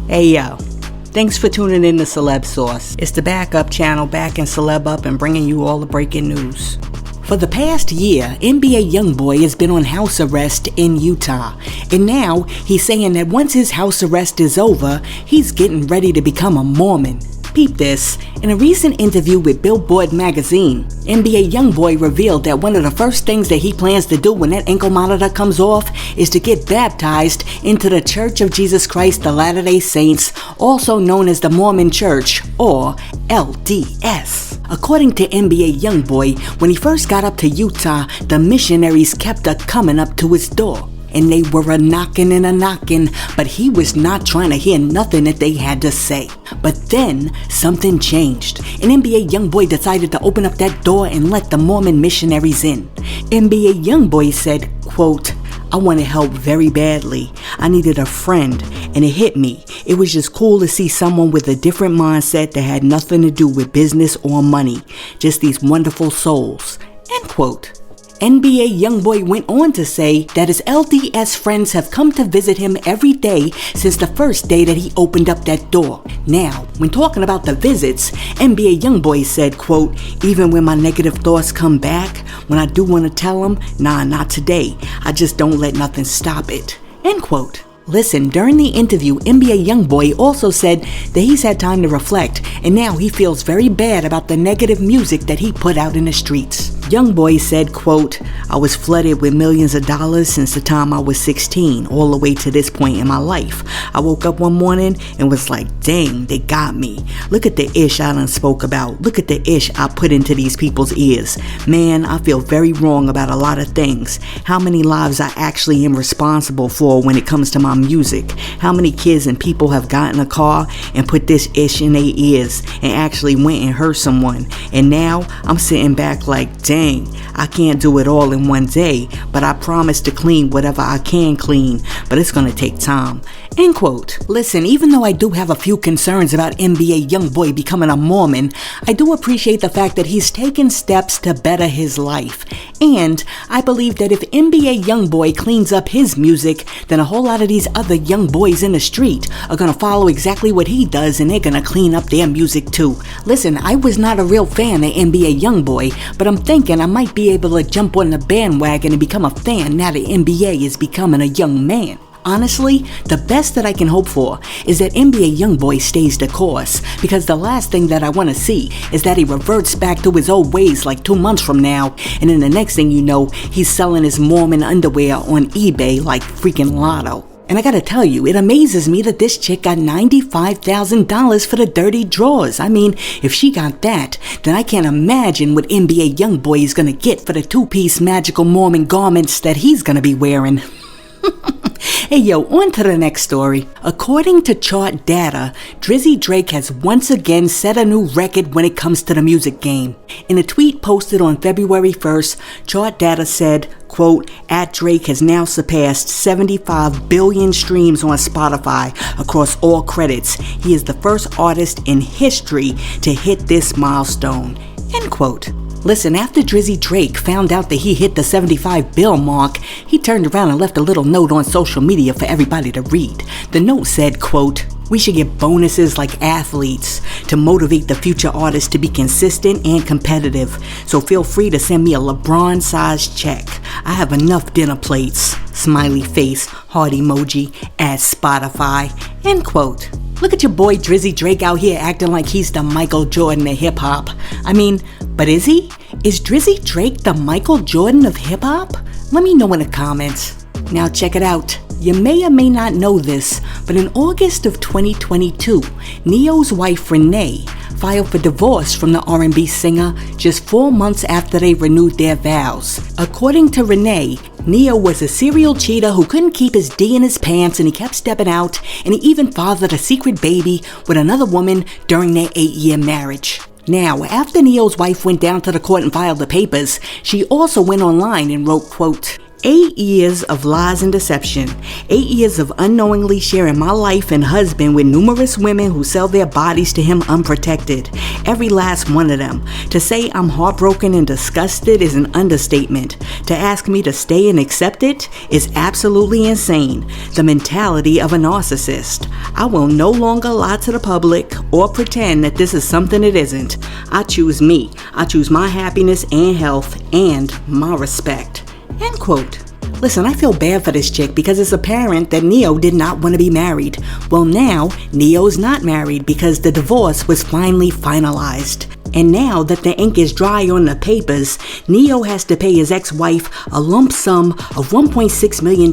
Hey yo, thanks for tuning in to Celeb Sauce. It's the backup channel back in Celeb Up and bringing you all the breaking news. For the past year, NBA YoungBoy has been on house arrest in Utah, and now he's saying that once his house arrest is over, he's getting ready to become a Mormon. Peep this. In a recent interview with Billboard magazine, NBA YoungBoy revealed that one of the first things that he plans to do when that ankle monitor comes off is to get baptized into the Church of Jesus Christ of Latter-day Saints, also known as the Mormon Church, or LDS. According to NBA YoungBoy, when he first got up to Utah, the missionaries kept coming up to his door. And they were a-knocking and a-knocking, but he was not trying to hear nothing that they had to say. But then, something changed, and NBA YoungBoy decided to open up that door and let the Mormon missionaries in. NBA YoungBoy said, quote, "I wanted help very badly. I needed a friend, and it hit me. It was just cool to see someone with a different mindset that had nothing to do with business or money. Just these wonderful souls." End quote. NBA YoungBoy went on to say that his LDS friends have come to visit him every day since the first day that he opened up that door. Now, when talking about the visits, NBA YoungBoy said, quote, "Even when my negative thoughts come back, when I do want to tell them, nah, not today. I just don't let nothing stop it." End quote. Listen, during the interview, NBA YoungBoy also said that he's had time to reflect, and now he feels very bad about the negative music that he put out in the streets. YoungBoy said, quote, "I was flooded with millions of dollars since the time I was 16, all the way to this point in my life. I woke up one morning and was like, dang, they got me. Look at the ish I done spoke about. Look at the ish I put into these people's ears. Man, I feel very wrong about a lot of things. How many lives I actually am responsible for when it comes to my music. How many kids and people have gotten a car and put this ish in their ears and actually went and hurt someone. And now I'm sitting back like, dang, I can't do it all in one day, but I promise to clean whatever I can clean, but it's gonna take time." End quote. Listen, even though I do have a few concerns about NBA YoungBoy becoming a Mormon, I do appreciate the fact that he's taken steps to better his life. And I believe that if NBA YoungBoy cleans up his music, then a whole lot of these other young boys in the street are gonna follow exactly what he does, and they're gonna clean up their music too. Listen, I was not a real fan of NBA YoungBoy, but I'm thinking I might be able to jump on the bandwagon and become a fan now that NBA is becoming a young man. Honestly, the best that I can hope for is that NBA YoungBoy stays the course, because the last thing that I want to see is that he reverts back to his old ways like 2 months from now, and then the next thing you know, he's selling his Mormon underwear on eBay like freaking Lotto. And I gotta tell you, it amazes me that this chick got $95,000 for the dirty drawers. I mean, if she got that, then I can't imagine what NBA YoungBoy is gonna get for the 2-piece magical Mormon garments that he's gonna be wearing. Hey yo, on to the next story. According to chart data, Drizzy Drake has once again set a new record when it comes to the music game. In a tweet posted on February 1st, chart data said, quote, @Drake has now surpassed 75 billion streams on Spotify across all credits. He is the first artist in history to hit this milestone. End quote. Listen, after Drizzy Drake found out that he hit the 75 bill mark, he turned around and left a little note on social media for everybody to read. The note said, quote, "We should get bonuses like athletes to motivate the future artists to be consistent and competitive. So feel free to send me a LeBron-sized check. I have enough dinner plates." Smiley face, heart emoji, at Spotify. End quote. Look at your boy Drizzy Drake out here acting like he's the Michael Jordan of hip-hop. I mean, but is he? Is Drizzy Drake the Michael Jordan of hip-hop? Let me know in the comments. Now check it out. You may or may not know this, but in August of 2022, Ne-Yo's wife Renee filed for divorce from the R&B singer just 4 months after they renewed their vows. According to Renee, Ne-Yo was a serial cheater who couldn't keep his D in his pants, and he kept stepping out, and he even fathered a secret baby with another woman during their 8-year marriage. Now, after Ne-Yo's wife went down to the court and filed the papers, she also went online and wrote, quote, 8 years of lies and deception. 8 years of unknowingly sharing my life and husband with numerous women who sell their bodies to him unprotected. Every last one of them. To say I'm heartbroken and disgusted is an understatement. To ask me to stay and accept it is absolutely insane. The mentality of a narcissist. I will no longer lie to the public or pretend that this is something it isn't. I choose me. I choose my happiness and health and my respect. End quote. Listen, I feel bad for this chick because it's apparent that Neo did not want to be married. Well, now Neo's not married because the divorce was finally finalized. And now that the ink is dry on the papers, Neo has to pay his ex-wife a lump sum of $1.6 million.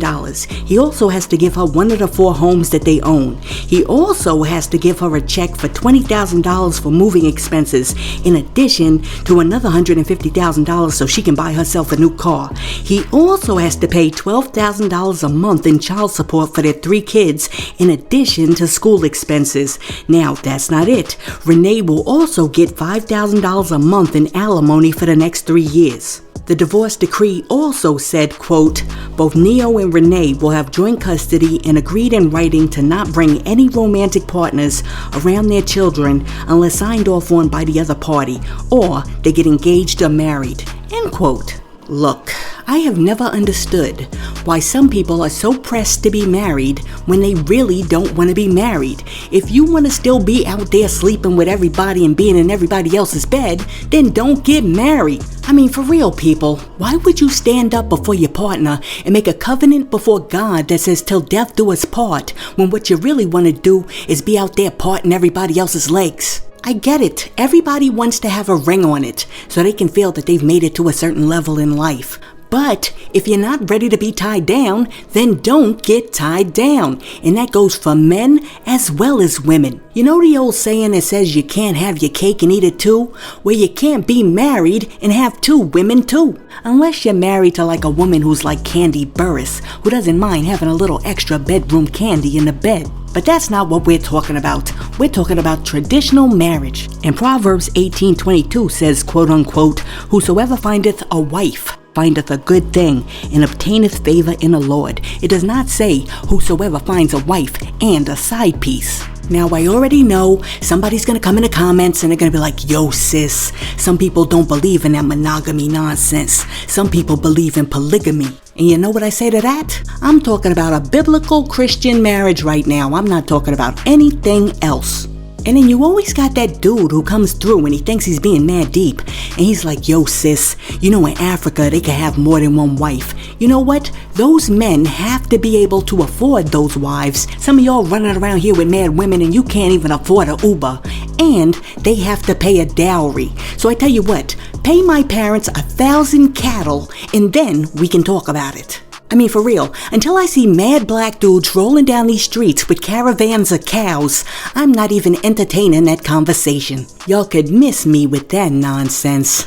He also has to give her one of the 4 homes that they own. He also has to give her a check for $20,000 for moving expenses, in addition to another $150,000 so she can buy herself a new car. He also has to pay $12,000 a month in child support for their 3 kids, in addition to school expenses. Now, that's not it. Renee will also get $5,000 a month in alimony for the next 3 years. The divorce decree also said, quote, both Neo and Renee will have joint custody and agreed in writing to not bring any romantic partners around their children unless signed off on by the other party, or they get engaged or married. End quote. Look, I have never understood why some people are so pressed to be married when they really don't want to be married. If you want to still be out there sleeping with everybody and being in everybody else's bed, then don't get married. I mean, for real, people, why would you stand up before your partner and make a covenant before God that says till death do us part, when what you really want to do is be out there parting everybody else's legs? I get it. Everybody wants to have a ring on it so they can feel that they've made it to a certain level in life. But if you're not ready to be tied down, then don't get tied down. And that goes for men as well as women. You know the old saying that says you can't have your cake and eat it too? Well, you can't be married and have 2 women too. Unless you're married to like a woman who's like Candy Burris, who doesn't mind having a little extra bedroom candy in the bed. But that's not what we're talking about. We're talking about traditional marriage. And Proverbs 18:22 says, quote unquote, whosoever findeth a wife findeth a good thing and obtaineth favor in the Lord. It does not say whosoever finds a wife and a side piece. Now, I already know somebody's going to come in the comments and they're going to be like, yo, sis, some people don't believe in that monogamy nonsense. Some people believe in polygamy. And you know what I say to that? I'm talking about a biblical Christian marriage right now. I'm not talking about anything else. And then you always got that dude who comes through and he thinks he's being mad deep. And he's like, yo, sis, you know in Africa they can have more than one wife. You know what? Those men have to be able to afford those wives. Some of y'all running around here with mad women and you can't even afford an Uber. And they have to pay a dowry. So I tell you what, pay my parents 1,000 cattle and then we can talk about it. I mean, for real, until I see mad black dudes rolling down these streets with caravans of cows, I'm not even entertaining that conversation. Y'all could miss me with that nonsense.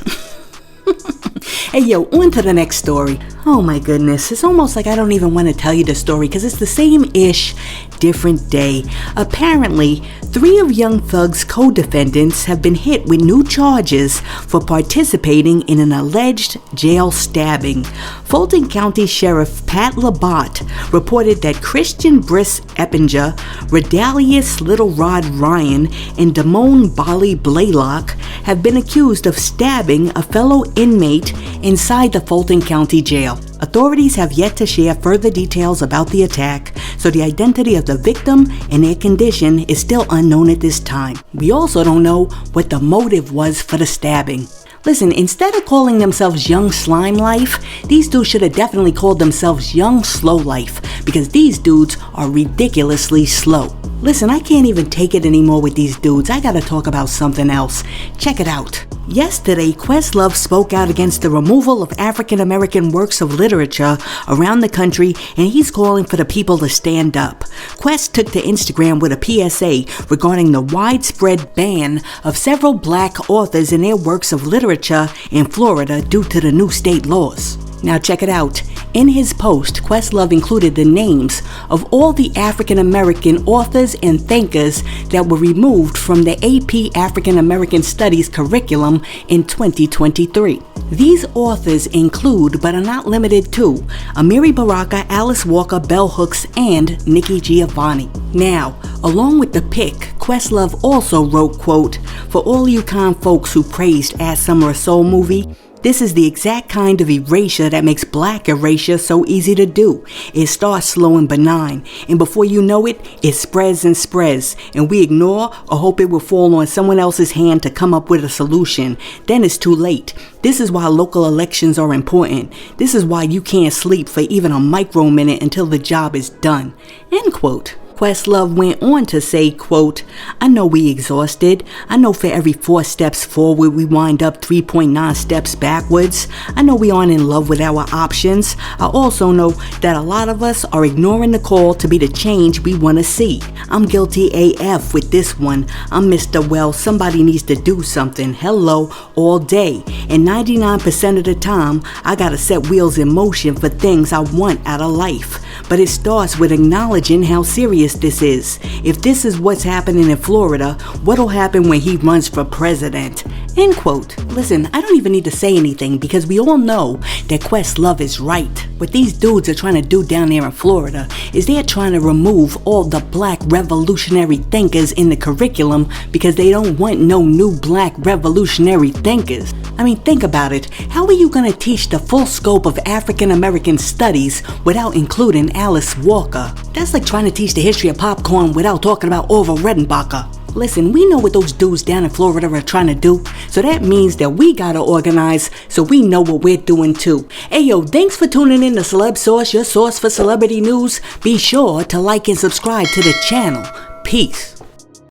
Hey yo, on to the next story. Oh my goodness, it's almost like I don't even want to tell you the story because it's the same-ish, different day. Apparently, 3 of Young Thug's co-defendants have been hit with new charges for participating in an alleged jail stabbing. Fulton County Sheriff Pat Labat reported that Christian Briss Eppinger, Redalius Little Rod Ryan, and Damone Bali Blaylock have been accused of stabbing a fellow inmate inside the Fulton County Jail. Authorities have yet to share further details about the attack, so the identity of the victim and their condition is still unknown at this time. We also don't know what the motive was for the stabbing. Listen, instead of calling themselves Young Slime Life, these dudes should have definitely called themselves Young Slow Life, because these dudes are ridiculously slow. Listen, I can't even take it anymore with these dudes. I gotta talk about something else. Check it out. Yesterday, Questlove spoke out against the removal of African American works of literature around the country, and he's calling for the people to stand up. Quest took to Instagram with a PSA regarding the widespread ban of several black authors and their works of literature in Florida due to the new state laws. Now check it out. In his post, Questlove included the names of all the African American authors and thinkers that were removed from the AP African American Studies curriculum in 2023. These authors include, but are not limited to, Amiri Baraka, Alice Walker, Bell Hooks, and Nikki Giovanni. Now, along with the pick, Questlove also wrote, quote, "For all you kind folks who praised As Summer a Soul movie, this is the exact kind of erasure that makes black erasure so easy to do. It starts slow and benign, and before you know it, it spreads and spreads, and we ignore or hope it will fall on someone else's hand to come up with a solution. Then it's too late. This is why local elections are important. This is why you can't sleep for even a micro minute until the job is done." End quote. Questlove went on to say, quote, "I know we exhausted. I know for every 4 steps forward, we wind up 3.9 steps backwards. I know we aren't in love with our options. I also know that a lot of us are ignoring the call to be the change we want to see. I'm guilty AF with this one. I'm Mr. Well, somebody needs to do something. Hello, all day. And 99% of the time, I gotta set wheels in motion for things I want out of life. But it starts with acknowledging how serious this is. If this is what's happening in Florida, what'll happen when he runs for president?" End quote. Listen, I don't even need to say anything because we all know that Questlove is right. What these dudes are trying to do down there in Florida is they're trying to remove all the black revolutionary thinkers in the curriculum because they don't want no new black revolutionary thinkers. I mean, think about it. How are you going to teach the full scope of African American studies without including Alice Walker? That's like trying to teach the history of popcorn without talking about Orville Redenbacher. Listen, we know what those dudes down in Florida are trying to do, so that means that we gotta organize so we know what we're doing too. Hey yo, thanks for tuning in to Celeb Source, your source for celebrity news. Be sure to like and subscribe to the channel. Peace.